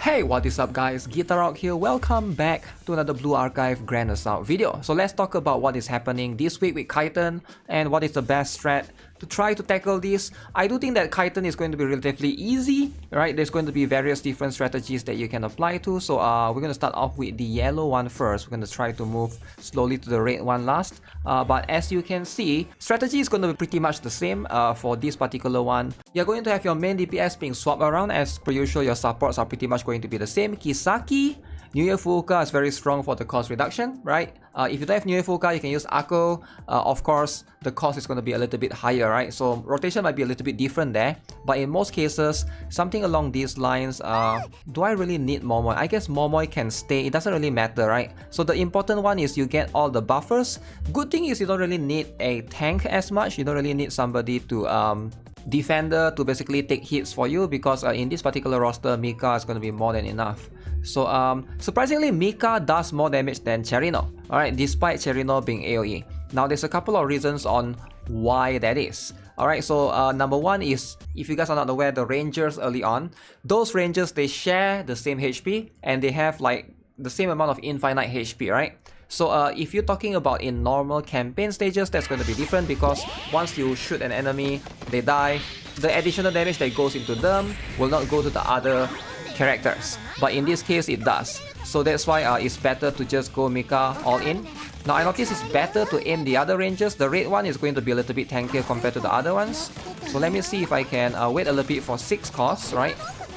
Hey, what is up guys, Guitar Rock here, welcome back to another Blue Archive Grand Assault video. So let's talk about what is happening this week with Kaiten and what is the best strat to try to tackle this. I do think that Kaiten is going to be relatively easy, right? There's going to be various different strategies that you can apply to. So we're going to start off with the yellow one first. We're going to try to move slowly to the red one last. But as you can see, strategy is going to be pretty much the same for this particular one. You're going to have your main DPS being swapped around. As per usual, your supports are pretty much going to be the same. Kisaki, New Year Fuuka is very strong for the cost reduction, right? If you don't have New Year Fuuka, you can use Akko. Of course, the cost is going to be a little bit higher, right? So rotation might be a little bit different there. But in most cases, something along these lines, do I really need Momoi? I guess Momoi can stay. It doesn't really matter, right? So the important one is you get all the buffers. Good thing is you don't really need a tank as much. You don't really need somebody to defender to basically take hits for you, because in this particular roster, Mika is going to be more than enough. So surprisingly, Mika does more damage than Cherino, alright, despite Cherino being AoE. Now there's a couple of reasons on why that is. Alright, so number one is, if you guys are not aware, the rangers early on, those rangers, they share the same HP and they have like the same amount of infinite HP, right? So if you're talking about in normal campaign stages, that's going to be different, because once you shoot an enemy, they die, the additional damage that goes into them will not go to the other characters. But in this case, it does. So that's why it's better to just go Mika all in. Now I notice it's better to aim the other rangers. The red one is going to be a little bit tankier compared to the other ones. So let me see if I can wait a little bit for 6 costs, right?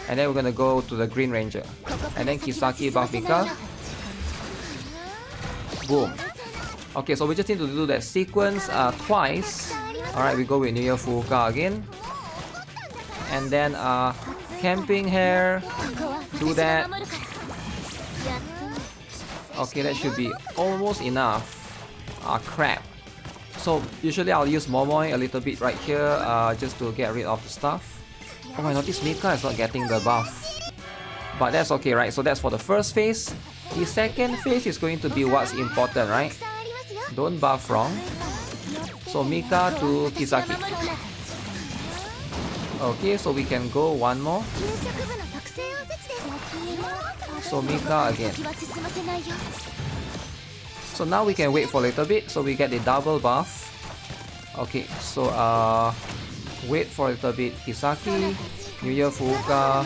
And then we're going to go to the green ranger. And then Kisaki buff Mika. Boom. Okay, so we just need to do that sequence twice. Alright, we go with New Year Fuuka again. And then camping here. Do that. Okay, that should be almost enough. Crap. So usually I'll use Momoi a little bit right here just to get rid of the stuff. Oh, I noticed Mika is not getting the buff. But that's okay, right? So that's for the first phase. The second phase is going to be what's important, right? Don't buff wrong. So Mika to Kisaki. Okay, so we can go one more. So Mika again. So now we can wait for a little bit, so we get the double buff. Okay, so wait for a little bit. Kisaki, New Year Fuuka,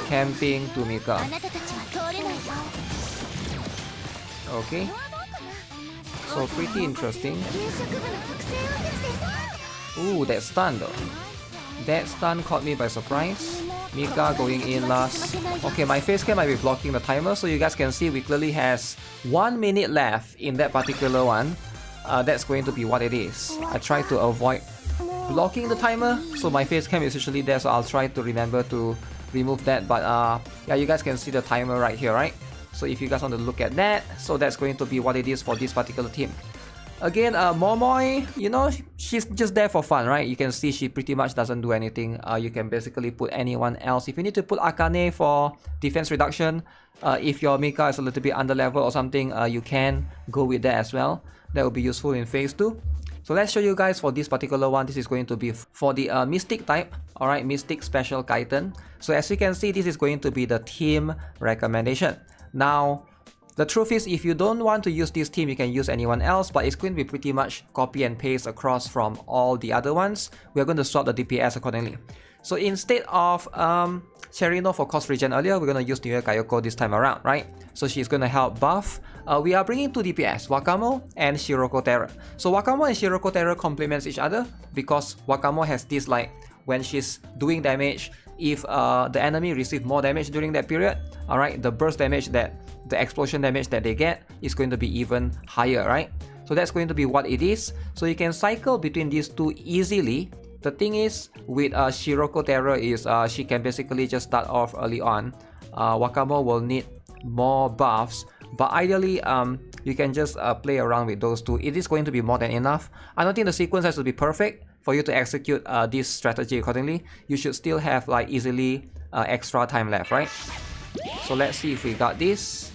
camping to Mika. Okay, so pretty interesting. Ooh, that stun though. That stun caught me by surprise. Mika going in last. Okay, my face cam might be blocking the timer, so you guys can see we clearly has 1 minute left in that particular one. That's going to be what it is. I try to avoid blocking the timer, so my face cam is usually there, so I'll try to remember to remove that. But yeah, you guys can see the timer right here, right? So if you guys want to look at that, so that's going to be what it is for this particular team. Again, Momoi, you know, she's just there for fun, right? You can see she pretty much doesn't do anything. You can basically put anyone else. If you need to put Akane for defense reduction, if your Mika is a little bit under level or something, you can go with that as well. That will be useful in phase 2. So let's show you guys for this particular one. This is going to be for the Mystic type. Alright, Mystic Special Kaiten. So as you can see, this is going to be the team recommendation. Now, the truth is, if you don't want to use this team, you can use anyone else, but it's going to be pretty much copy and paste across from all the other ones. We are going to swap the DPS accordingly. So instead of Cherino for cost regen earlier, we're going to use New Year Kayoko this time around, right? So she's going to help buff. We are bringing 2 DPS, Wakamo and Shiroko Terror. So Wakamo and Shiroko Terror complements each other, because Wakamo has this, like, when she's doing damage, if the enemy receives more damage during that period, alright, the burst damage, that the explosion damage that they get is going to be even higher, right? So that's going to be what it is. So you can cycle between these two easily. The thing is, with Shiroko Terror is she can basically just start off early on. Wakamo will need more buffs, but ideally you can just play around with those two. It is going to be more than enough. I don't think the sequence has to be perfect for you to execute this strategy accordingly. You should still have like easily extra time left, right? So let's see if we got this.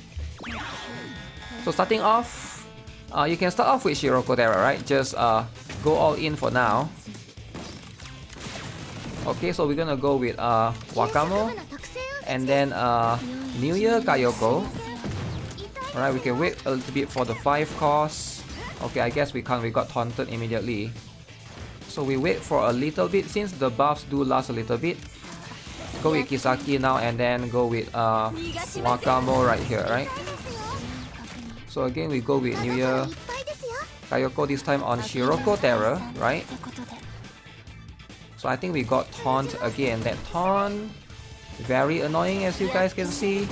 So starting off, you can start off with Shiroko Terror, right? Just go all in for now. Okay, so we're gonna go with Wakamo. And then New Year Kayoko. Alright, we can wait a little bit for the 5 cost. Okay, I guess we can't, we got taunted immediately. So we wait for a little bit since the buffs do last a little bit. Go with Kisaki now and then go with Wakamo right here, right? So again we go with New Year Kayoko, this time on Shiroko Terror, right? So I think we got taunt again. That taunt, very annoying as you guys can see.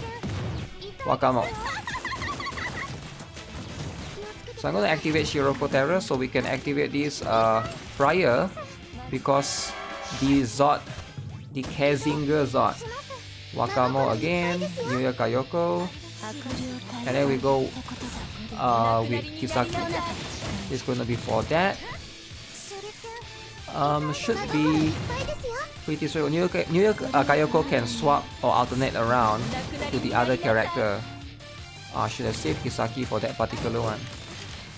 Wakamo. So I'm going to activate Shiroko Terror so we can activate this prior, because the Zod, the Kezinger Zod. Wakamo again, New Year Kayoko, and then we go with Kisaki. It's going to be for that. Should be pretty sure. New Year Kayoko can swap or alternate around to the other character. Should have saved Kisaki for that particular one.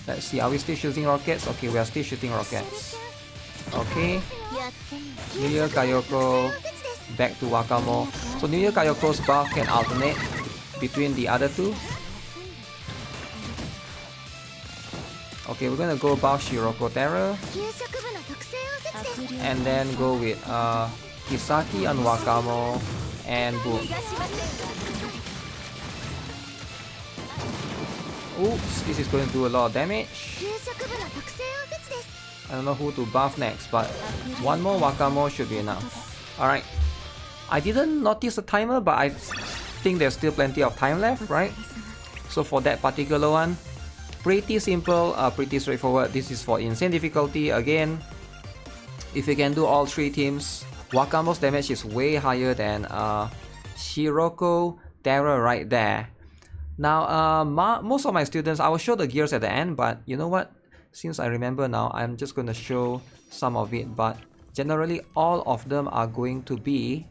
Let's see, are we still shooting rockets? Okay, we are still shooting rockets. Okay. New Year Kayoko, back to Wakamo. So New Year Kayoko's buff can alternate between the other two. Okay, we're gonna go buff Shiroko Terror. And then go with Kisaki on Wakamo and boom. Oops, this is going to do a lot of damage. I don't know who to buff next, but one more Wakamo should be enough. Alright. I didn't notice the timer, but I think there's still plenty of time left, right? So for that particular one, pretty simple, pretty straightforward. This is for insane difficulty. Again, if you can do all 3 teams, Wakamo's damage is way higher than Shiroko Terror right there. Now, most of my students, I will show the gears at the end, but you know what? Since I remember now, I'm just going to show some of it, but generally all of them are going to be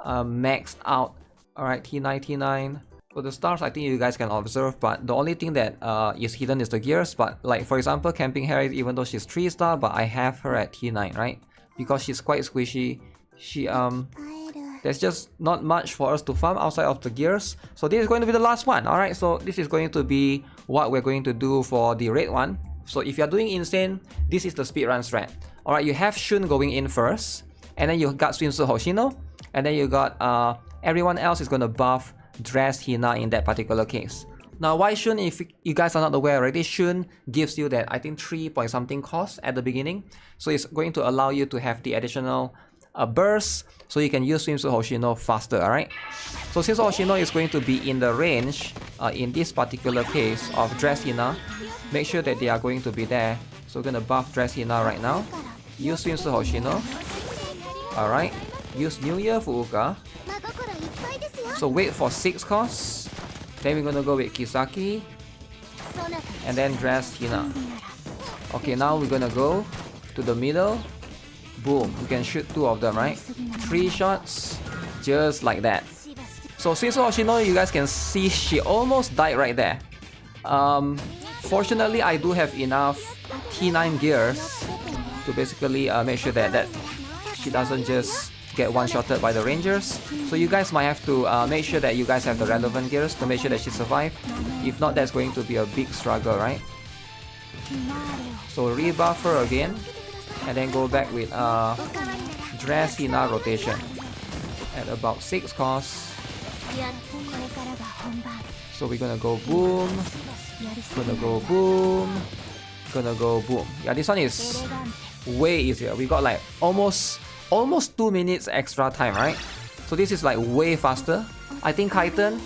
maxed out. Alright, T9, T9. For the stars, I think you guys can observe, but the only thing that is hidden is the gears. But like for example, Camping Harry, even though she's 3-star, but I have her at T9, right? Because she's quite squishy. She there's just not much for us to farm outside of the gears. So this is going to be the last one. Alright, so this is going to be what we're going to do for the red one. So if you're doing insane, this is the speedrun strat. Alright, you have Shun going in first, and then you got Swimsuit Hoshino, and then you got everyone else is going to buff Dress Hina in that particular case. Now why Shun? If you guys are not aware already, Shun gives you that I think 3 point something cost at the beginning. So it's going to allow you to have the additional burst, so you can use Swimsuit Hoshino faster, alright? So since Hoshino is going to be in the range, in this particular case of Dress Hina, make sure that they are going to be there. So we're going to buff Dress Hina right now. Use Swimsuit Hoshino. Alright. Use New Year Fuuka. So wait for 6 costs. Then we're going to go with Kisaki. And then Dress Hina. Okay, now we're going to go to the middle. Boom, we can shoot 2 of them, right? 3 shots, just like that. So Swimsuit Hoshino, you guys can see she almost died right there. Fortunately, I do have enough T9 gears to basically make sure that she doesn't just get one-shotted by the rangers. So you guys might have to make sure that you guys have the relevant gears to make sure that she survives. If not, that's going to be a big struggle, right? So rebuff her again, and then go back with Dress Hina rotation at about 6 costs. So we're gonna go boom, gonna go boom, gonna go boom. Yeah, this one is way easier. We got like almost 2 minutes extra time, right? So this is like way faster. I think Kaiten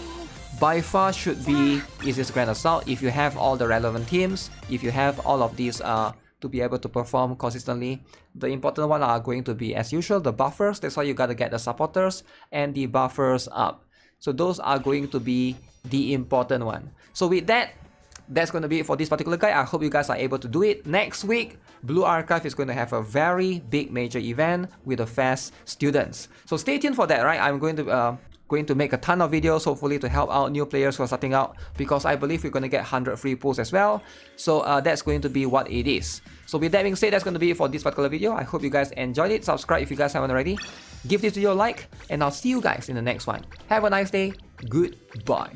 by far should be easiest Grand Assault if you have all the relevant teams, if you have all of these to be able to perform consistently. The important ones are going to be, as usual, the buffers. That's why you gotta get the supporters and the buffers up. So those are going to be the important one. So with that, that's going to be it for this particular guide. I hope you guys are able to do it. Next week, Blue Archive is going to have a very big major event with the fast students. So stay tuned for that, right? I'm going to make a ton of videos, hopefully to help out new players who are starting out, because I believe we're going to get 100 free pulls as well. So that's going to be what it is. So with that being said, that's going to be it for this particular video. I hope you guys enjoyed it. Subscribe if you guys haven't already. Give this video a like, and I'll see you guys in the next one. Have a nice day. Goodbye.